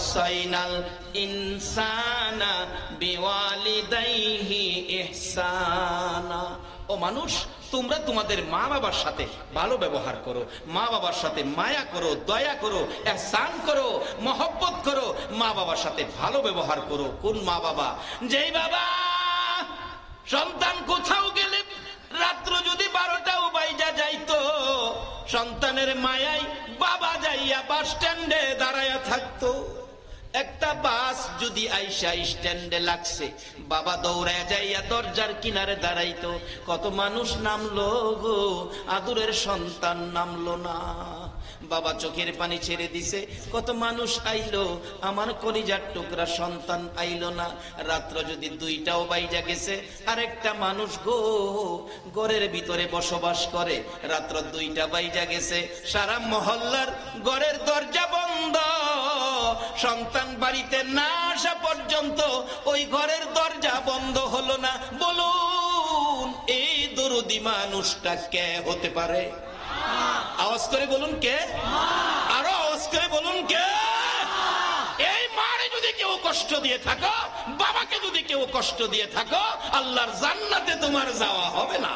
ওয়াসাইনাল ইনসানা বিওয়ালিদাইহি ইহসানা। ও মানুষ, তোমরা তোমাদের মা বাবার সাথে ভালো ব্যবহার করো, মা বাবার সাথে মায়া করো, দয়া করো, ইহসান করো, মহব্বত করো, মা বাবার সাথে ভালো ব্যবহার করো। কোন মা বাবা? যেই বাবা সন্তান কোথাও গেলে রাত্র যদি 12টাও বাইজা যাইতো, সন্তানের মায়ায় বাবা যাইয়া বাস স্ট্যান্ডে দাঁড়ায়া থাকতো। একটা বাস যদি আইসা স্ট্যান্ডে লাগছে, বাবা দৌড়ায় যাইয়া দরজার কিনারে দাঁড়াইতো। কত মানুষ নামলো গো, আদুরের সন্তান নামলো না। বাবা চোখের পানি ছেড়ে দিছে, কত মানুষ আইলো, আমার কলিজার টুকরা সন্তান আইলো না। রাত্র যদি 2টাও বাইজা গেছে, আরেকটা মানুষ গো ঘরের ভিতরে বসবাস করে, রাত্র 2টা বাইজা গেছে, সারা মহল্লার ঘরের দরজা বন্ধ, সন্তান বাড়িতে না আসা পর্যন্ত ওই ঘরের দরজা বন্ধ হলো না। বলুন এই দরদি মানুষটা কে হতে পারে? আওয়াজ করে বলুন কে? আরো আওয়াজ করে বলুন কে? এই মারে যদি কেউ কষ্ট দিয়ে থাকো, বাবাকে যদি কেউ কষ্ট দিয়ে থাকো, আল্লাহর জান্নাতে তোমার যাওয়া হবে না।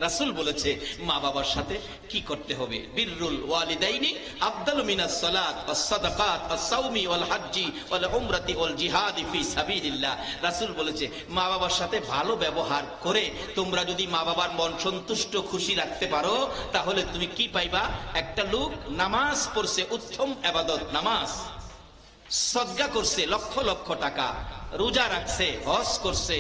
রাসূল বলেছে মা বাবার সাথে কি করতে হবে। বিররুল ওয়ালিদাইনি আফদালু মিনাস সালাত ওয়াস সাদাকাত ওয়াস সাওমি ওয়াল হজ্জি ওয়াল উমরাতি ওয়াল জিহাদি ফি সাবিলিল্লাহ। রাসূল বলেছে মা বাবার সাথে ভালো ব্যবহার করে তোমরা যদি মা বাবার মন সন্তুষ্ট খুশি রাখতে পারো, তাহলে তুমি কি পাইবা? একটা লোক নামাজ পড়ছে, উত্তম ইবাদত নামাজ, সদকা করছে লক্ষ লক্ষ টাকা, রোজা রাখছে, হজ করছে,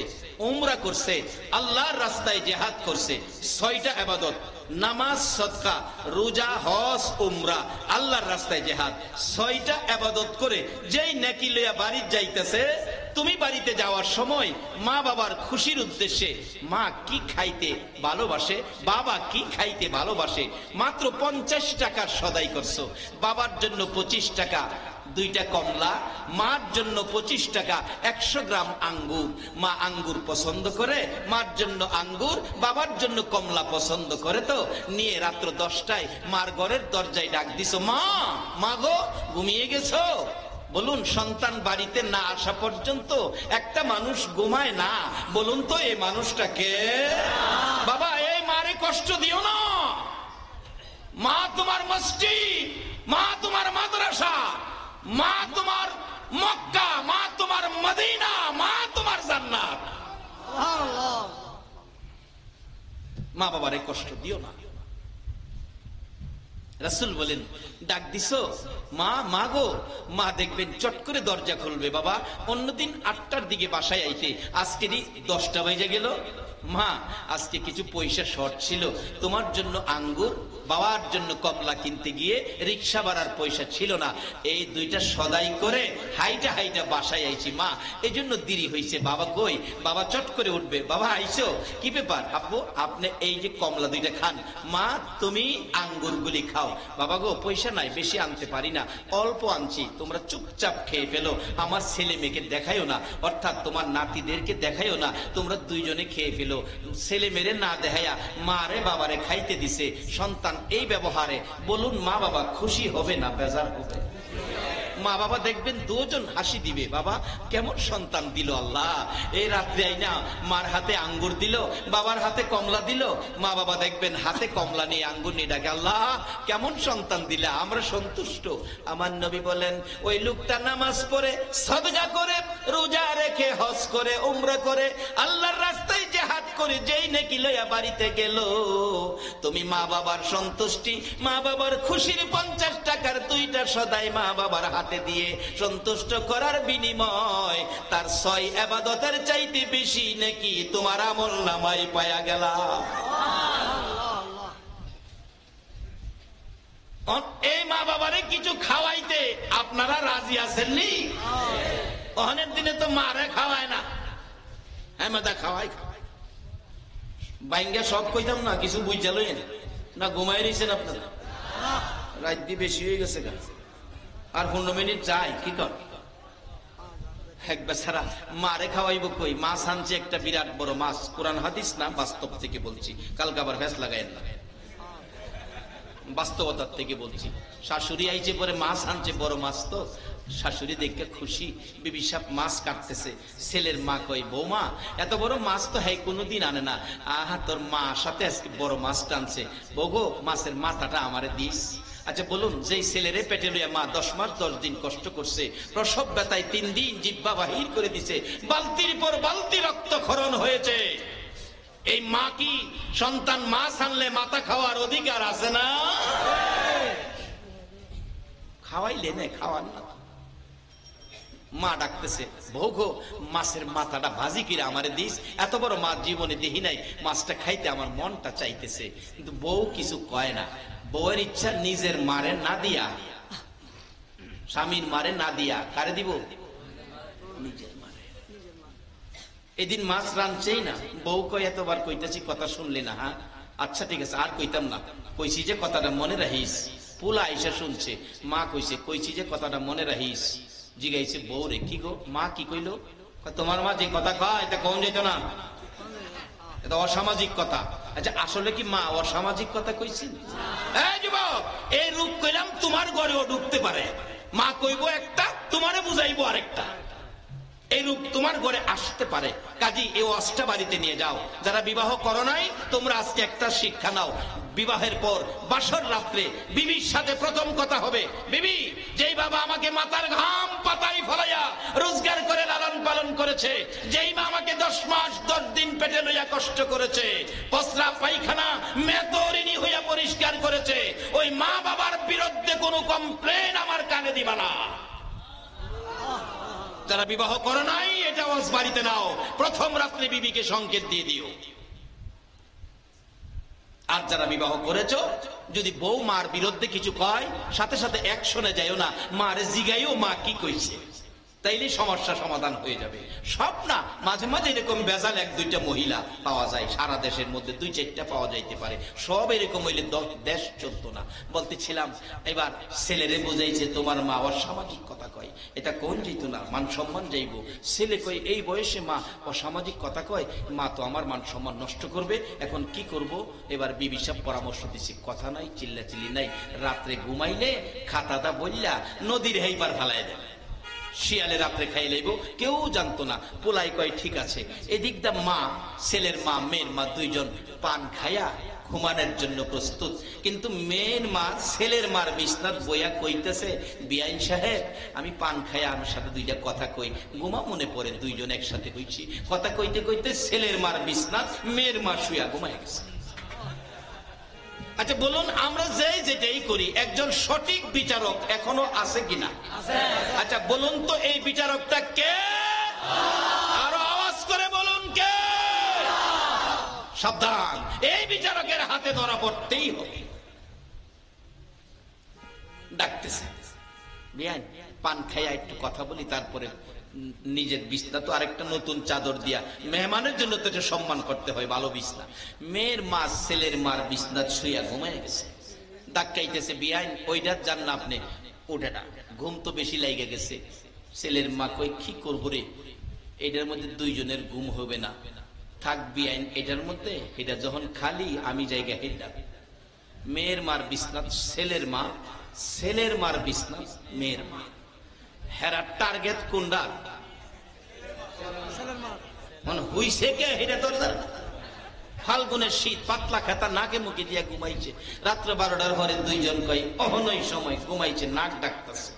উমরা করছে, আল্লাহর রাস্তায় জিহাদ করছে, 6টা ইবাদত, নামাজ, সদকা, রোজা, হজ, উমরা, আল্লাহর রাস্তায় জিহাদ, 6টা ইবাদত করে যেই নেকি লইয়া বাড়ি যাইতেছে, তুমি বাড়িতে যাওয়ার সময় মা বাবার খুশির উদ্দেশ্যে মা কি খাইতে ভালোবাসে, বাবা কি খাইতে ভালোবাসে, মাত্র 50 টাকার সদাই করছো। বাবার জন্য 25 টাকা 2টা কমলা, মার জন্য 25 টাকা 100 গ্রাম আঙ্গুর। মা আঙ্গুর পছন্দ করে, মার জন্য আঙ্গুর, বাবার জন্য কমলা পছন্দ করে, তো নিয়ে রাত্র 10টায় মার ঘরের দরজায় ডাক দিছো, মা, মা গো ঘুমিয়ে গেছো? বলুন সন্তান বাড়িতে না আসা পর্যন্ত একটা মানুষ ঘুমায় না। বলুন তো এই মানুষটা কে? বাবা এই মারে কষ্ট দিও না। মা তোমার মসজিদ, মা তোমার মাদ্রাসা, মা তোমার মক্কা, মা তোমার মদিনা, মা তোমার জান্নাত। মা বাবারে কষ্ট দিও না। রাসূল বলেন ডাক দিছো মা, মা গো, মা দেখবেন চট করে দরজা খুলবে। বাবা অন্যদিন 8টার দিকে বাসায় আইতে, আজকেরই 10টা বেজে গেল। মা আজকে কিছু পয়সা শর্ট ছিল, তোমার জন্য আঙ্গুর, বাবার জন্য কমলা কিনতে গিয়ে রিক্সা ভাড়ার পয়সা ছিল না, এই 2টা সদাই করে হাইটা হাইটা বাসায় আইছি মা, এই জন্য দেরি হয়েছে। বাবা কই? বাবা চট করে উঠবে, বাবা আইছো? কি ব্যাপার আপু? আপনি এই যে কমলা 2টা খান, মা তুমি আঙ্গুর গুলি খাও। বাবা গো পয়সা নাই, বেশি আনতে পারি না, অল্প আনছি, তোমরা চুপচাপ খেয়ে ফেলো, আমার ছেলে মেয়েকে দেখাইও না, অর্থাৎ তোমার নাতিদেরকে দেখাইও না, তোমরা 2জনে খেয়ে ফেলো। ছেলে মেরে না দেখাইয়া মারে বাবারে খাইতে দিছে। সন্তান এই ব্যবহারে বলুন মা বাবা খুশি হবে না বেজার হবে? মা বাবা দেখবেন 2জন হাসি দিবে, বাবা কেমন সন্তান দিল আল্লাহ। এই রাত্রে আইনা মার হাতে আঙ্গুর দিল, বাবার হাতে কমলা দিল, মা বাবা দেখবেন হাতে কমলা নিয়ে আঙ্গুর নিয়ে ডাকে, আল্লাহ কেমন সন্তান দিলে, আমরা সন্তুষ্ট। আমার নবী বলেন ওই লোকটা নামাজ পড়ে, সাদকা করে, রোজা রেখে, হজ করে, উমরা করে, আল্লাহর রাস্তায় জিহাদ করে যেই নেকি লইয়া বাড়িতে গেল, তুমি মা বাবার সন্তুষ্টি, মা বাবার খুশির 50 টাকার 2টা সদাই মা বাবার হাতে দিয়ে সন্তুষ্ট করার বিনিময় তার 6 ইবাদতের চাইতে বেশি নাকি তোমার আমল নামায় পায়া গেলা। এই মা বাবারে কিছু খাওয়াইতে আপনারা রাজি আছেননি? অনেক দিনে তো মারে খাওয়ায় না, হ্যাঁ মাদা খাওয়াই খাওয়াই বাইঙ্গা সব কইতাম না, কিছু বুঝা লইন না, ঘুমাই রয়েছেন আপনারা, রাত দিয়ে বেশি হয়ে গেছে গা, আর 15 মিনিট যায় কি কর একবার সারা মারে খাওয়াইব কই? মাছ আনছে একটা বিরাট বড় মাছ, কোরআন হাদিস না বাস্তব থেকে বলছি, কালকে আবার ভ্যাস লাগাই না, বাস্তবতার থেকে বলছি। শাশুড়ি আইছে পরে মাছ আনছে, বড় মাছ তো শাশুড়ি দেখে খুশি, বিবি সাহেব মাছ কাটতেছে। ছেলের মা কই, বৌমা এত বড় মাছ তো হ্যাঁ কোনোদিন আনে না, আহা তোর মা সাথে আজকে বড় মাছ টানছে, বগো মাছের মাথাটা আমারে দিস। আচ্ছা বলুন, যেই ছেলেরে পেটে লইয়া মা 10 মাস 10 দিন কষ্ট করছে, প্রসব ব্যথায় 3 দিন জিহ্বা বাহির করে দিছে, বালতির পর বালতি রক্তক্ষরণ হয়েছে, এই মা কি সন্তান মাছ আনলে মাথা খাওয়ার অধিকার আছে না? খাওয়াইলে না, খাওয়ান না। মা ডাকতেছে, বউ গো মাছের মাথাটা ভাজি কিরা আমারে দিস, এত বড় মাছ জীবনে দেখি নাই, মাছটা খাইতে আমার মনটা চাইতেছে। কিন্তু বউ কিছু কয় না। বউয়ের ইচ্ছা নিজের মারে না দিয়া, স্বামীর মারে না দিয়া কারে দিব? নিজের মারে। এদিন মাছ রাঁধছেই না, বউ কয় এতবার কইতেছি কথা শুনলি না? হ্যাঁ আচ্ছা ঠিক আছে, আর কইতাম না, কইছি যে কথাটা মনে রাখিস। পুলা আইসা শুনছে, মা কইছে, কইছি যে কথাটা মনে রাখিস। জিগাইছে বউ রে, কি গো মা কি কইলো? তোমার মা যে কথা কয় এটা কোন যেত না, এটা অসামাজিক কথা। আচ্ছা আসলে কি মা অসামাজিক কথা কইছেন? এই যুবক, এই রূপ কইলাম তোমার ঘরেও ঢুকতে পারে, মা কইবো একটা, তোমারে বুঝাইবো আরেকটা, এই রূপ তোমার ঘরে আসতে পারে। কাজী এই ওয়াজটা বাড়িতে নিয়ে যাও। যারা বিবাহ করো নাই তোমরা আজকে একটা শিক্ষা নাও। বিবাহের পর বাসর রাত্রে বিবির সাথে প্রথম কথা হবে, বিবি যেই বাবা আমাকে মাথার ঘাম পাতায় ফলাইয়া রোজগার করে লালন পালন করেছে, যেই মা আমাকে 10 মাস 10 দিন পেটে লইয়া কষ্ট করেছে, প্রস্রাব পায়খানা মেতরিনী হইয়া পরিষ্কার করেছে, ওই মা বাবার বিরুদ্ধে কোনো কমপ্লেন আমার কানে দিবা না। যারা বিবাহ করো নাই এটা ওয়াজ বাড়িতে নাও, প্রথম রাত্রে বিবিকে সংকেত দিয়ে দিও। আর যারা বিবাহ করেছো, যদি বউ মার বিরুদ্ধে কিছু কয় সাথে সাথে অ্যাকশনে যাইও না, মারে জিগাইও মা কি কইছে, তাইলে সমস্যা সমাধান হয়ে যাবে। সব না, মাঝে মাঝে এরকম বেজাল 1-2টা মহিলা পাওয়া যায়, সারা দেশের মধ্যে 2-4টা পাওয়া যাইতে পারে। সব এরকম হইলে দেশ চলতো না। বলতেছিলাম এবার ছেলেরে বুঝাইছে তোমার মা অসামাজিক কথা কয়, এটা কোন যেত না, মান সম্মান যাইব। ছেলে কই এই বয়সে মা অসামাজিক কথা কয়, মা তো আমার মান সম্মান নষ্ট করবে, এখন কি করব? এবার বিবি সাহেব পরামর্শ দিছে, কথা নাই, চিল্লাচিল্লি নাই, রাত্রে ঘুমাইলে খাতাটা বললা নদীর হেইবার ফেলায় দেবে, শিয়ালে রাত্রে খাই লাইব, কেউ জানতো না। পোলাই কয় ঠিক আছে। এদিক দা মা, ছেলের মা মেয়ের মা দুইজন পান খায়া ঘুমানোর জন্য প্রস্তুত, কিন্তু মেয়ের মা ছেলের মার বিছনাত বইয়া কইতেছে, বিআইন সাহেব আমি পান খায়া আমার সাথে 2টা কথা কই, ঘুমা মনে পড়ে দুইজন একসাথে হইছি। কথা কইতে কইতে ছেলের মার বিছনাত মেয়ের মা শুয়া ঘুমায় গেছে। আচ্ছা বলুন, আমরা যেটাই করি একজন সঠিক বিচারক এখনো আছে কিনা? আচ্ছা বলুন তো এই বিচারকটা কে? আরো আওয়াজ করে বলুন কে? সাবধান, এই বিচারকের হাতে ধরা পড়তেই হবে। ডাকতেছে, বিয়ান পান খাইয়া একটু কথা বলি, তারপরে নিজের বিছনা তো আরেকটা নতুন চাদর দিয়া, মেহমানের জন্য তো এটা সম্মান করতে হয়, ভালো বিছনা। মেয়ের মা ছেলের মার বিছনা শুইয়া ঘুমায় গেছে। ডাকাইতেছে, বিয়াইন ওইটা জান না আপনি, ওটা না, ঘুম তো বেশি লাগে গেছে। ছেলের মা কই কি করবো রে, এটার মধ্যে দুইজনের ঘুম হবে না, থাক বিয়াইন এটার মধ্যে, এটা যখন খালি আমি জায়গা হেডা। মেয়ের মার বিছনা ছেলের মা, ছেলের মার বিছনা মেয়ের মা। হেরা টার্গেট কোনটা? মানে হইছে কে হেরা দরজার। ফাল্গুনের শীত, পাতলা খাতা নাকে মুখে দিয়া ঘুমাইছে। রাত্র 12টার পরে দুইজন কই অহনই সময় ঘুমাইছে, নাক ডাকতেছে,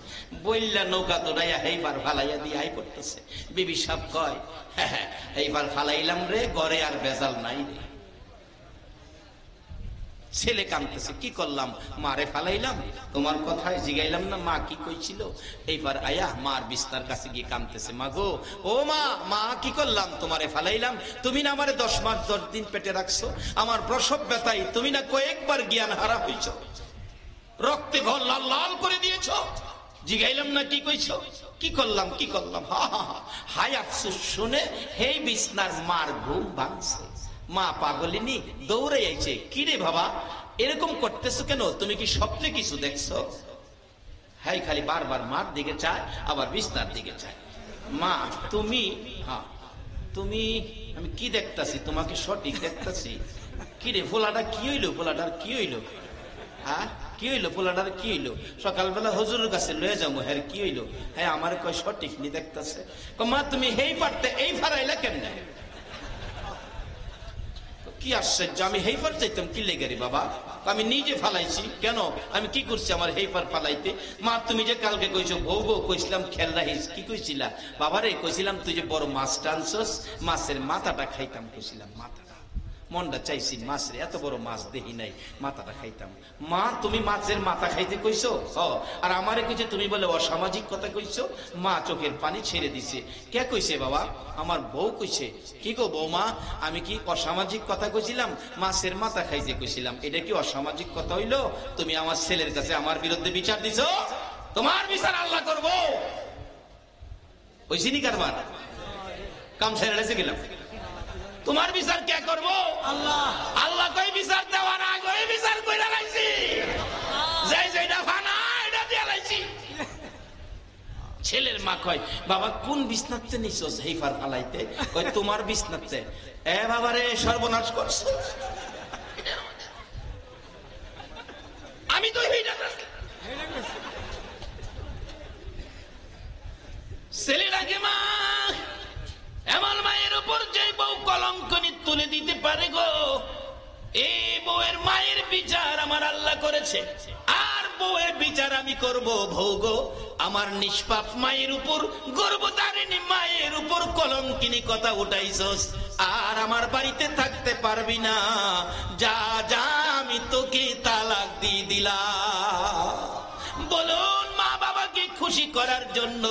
বইল্লা নৌকা তো ডাইয়া হেইবার ফালাইয়া দিয়ে আই পড়তেছে। বিবি সাহেব কয়, হ্যাঁ এইবার ফালাইলাম রে, ঘরে আর বেজাল নাই রে। ছেলে কাঁদতেছে, কি করলাম? মারে ফালাইলাম, তোমার কথায় জিগাইলাম না মা কি কইছিল। এইবার আয়া মার বিছনার কাছে গিয়ে কাঁদতেছে, মা গো, ও মা, মা কি করলাম? তোমারে ফালাইলাম, তুমি না আমারে 10 মাস 10 দিন পেটে রাখছো, আমার প্রসব ব্যথায় তুমি না কয়েকবার জ্ঞান হারা হইছ, রক্তে ঘর লাল লাল করে দিয়েছ, জিগাইলাম না কি কইছ? কি করলাম কি করলাম? হা হা হা, হাই আফসোস শুনে হেই বিছনার মার ঘুম ভাঙছে। মা পাগলিনী দৌড়ে আইছে, কি রে বাবা এরকম করতেছো কেন? তুমি কি স্বপ্নে কিছু দেখছো? হাই খালি বারবার মার দিকে চায়, আবার বিছনার দিকে চায়। মা তুমি, হ্যাঁ তুমি, আমি কি দেখতাছি? তোমাকে সঠিক দেখতাছি। কি রে ফোলাটা কি হইলো? ফোলাটার কি হইলো? হ্যাঁ কি হইলো পোলাটার কি হইলো? সকালবেলা হুজুরের কাছে লয়ে যাবো, হ্যাঁ কি হইলো? হ্যাঁ আমার কয় সঠিক নি দেখতেছে। মা তুমি হেই পারতে এই ফারাইলা কেমনে? কি আশ্চর্য, আমি হেইফার চাইতাম কি লেগে রে বাবা? আমি নিজে ফালাইছি। কেন আমি কি করছি আমার হেইফার ফালাইতে? মা তুমি যে কালকে কইছো বউ বউ, কইছিলাম খেয়াল রাখিস। কি কইছিলা বাবারে? কইছিলাম তুই যে বড় মাছ টানছস, মাছের মাথাটা খাইতাম। কইছিলাম মাথাটা, মনটা চাইছি মাছ রে, এত বড় মাছ দেখি নাই, মাথাটা খাইতাম। মা তুমি মাছের মাথা খাইতে কইছো? আর আমারে কইছে তুমি বলে অসামাজিক কথা কইছো। মা চোখের পানি ছেড়ে দিছে। কে কইছে বাবা? আমার বউ কইছে। কি গো বৌমা, আমি কি অসামাজিক কথা কইছিলাম? মাছের মাথা খাইতে কইছিলাম, এটা কি অসামাজিক কথা হইলো? তুমি আমার ছেলের কাছে আমার বিরুদ্ধে বিচার দিছো, তোমার বিচার আল্লাহ করবো। ওই চিনি কারবার কাম ছেড়ে গেলাম, তোমার বিচার কে করবো? আল্লাহ। আল্লাহ কই বিচার দেওয়ার আগে বিচার কইরা লাইছি, যাই যেটা ফানা এটা দিয়া লাইছি। ছেলের মা কয় বাবা কোন বিছনাতে নিছস হেইফার ফালাইতে? কই তোমার বিছনাতে। এ বাবা রে সর্বনাশ করছো, আমি তো ছেলেটাকে মা এমন মায়ের উপর যে বউ কলঙ্কনি তুলে দিতে পারে গো, এই বউয়ের মায়ের বিচার আমার আল্লাহ করেছে, আর বউয়ের বিচার আমি করব ভোগো। আমার নিষ্পাপ মায়ের উপর, গর্ভধারিণী মায়ের উপর কলঙ্কিনী কথা উঠাইছস, আর আমার বাড়িতে থাকতে পারবি না। যা যা, আমি তোকে তালাক দিয়ে দিলাম। বলুন মা বাবাকে খুশি করার জন্য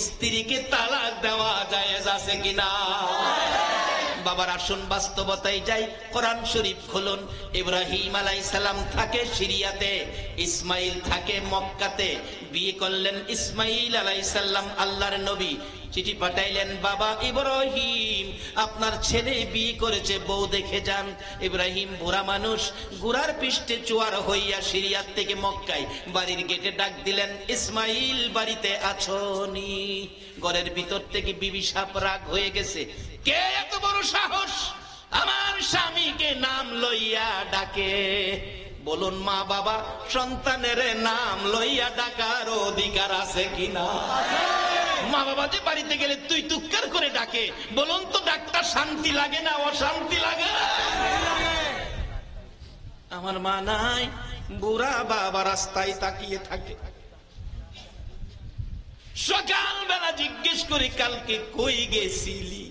স্ত্রীকে তালাক দেওয়া জায়েজ আছে কিনা? বাবার আসুন বাস্তবতায় যাই, কোরআন শরীফ খুলুন। ইব্রাহিম আলাইহিস সালাম থাকে সিরিয়াতে, ইসমাইল থাকে মক্কাতে। বিয়ে করলেন ইসমাইল আলাইহিস সালাম, আল্লাহর নবী। চিঠি পাঠাইলেন, বাবা ইব্রাহিম আপনার ছেলে বিয়ে করেছে, বউ দেখে যান। ইব্রাহিম বুড়া মানুষ, গুড়ার পৃষ্ঠে চোয়ার হইয়া সিরিয়াত থেকে মক্কায় বাড়ির গেটে ডাক দিলেন, ইসমাইল বাড়িতে আছোনি? ঘরের ভিতর থেকে বিবি সাপ রাগ হয়ে গেছে, কে এত বড় সাহস আমার স্বামীকে নাম লইয়া ডাকে? বলুন মা বাবা সন্তানের নাম লইয়া ডাকার অধিকার আছে কিনা? মা বাবা যে বাড়িতে গেলে তুই তুক্কার করে ডাকে, বলুন তো ডাক্তার শান্তি লাগে না অশান্তি লাগে? আমার মা নাই, বুড়া বাবা রাস্তায় তাকিয়ে থাকে। সকালবেলা জিজ্ঞেস করি কালকে কই গেছিলি?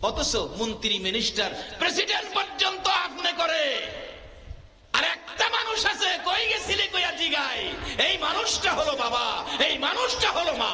অথচ মন্ত্রী মিনিস্টার প্রেসিডেন্ট পর্যন্ত আপনি করে, আর একটা মানুষ আছে কই গেছিলি কইয়া জিগায়, এই মানুষটা হলো বাবা, এই মানুষটা হলো মা।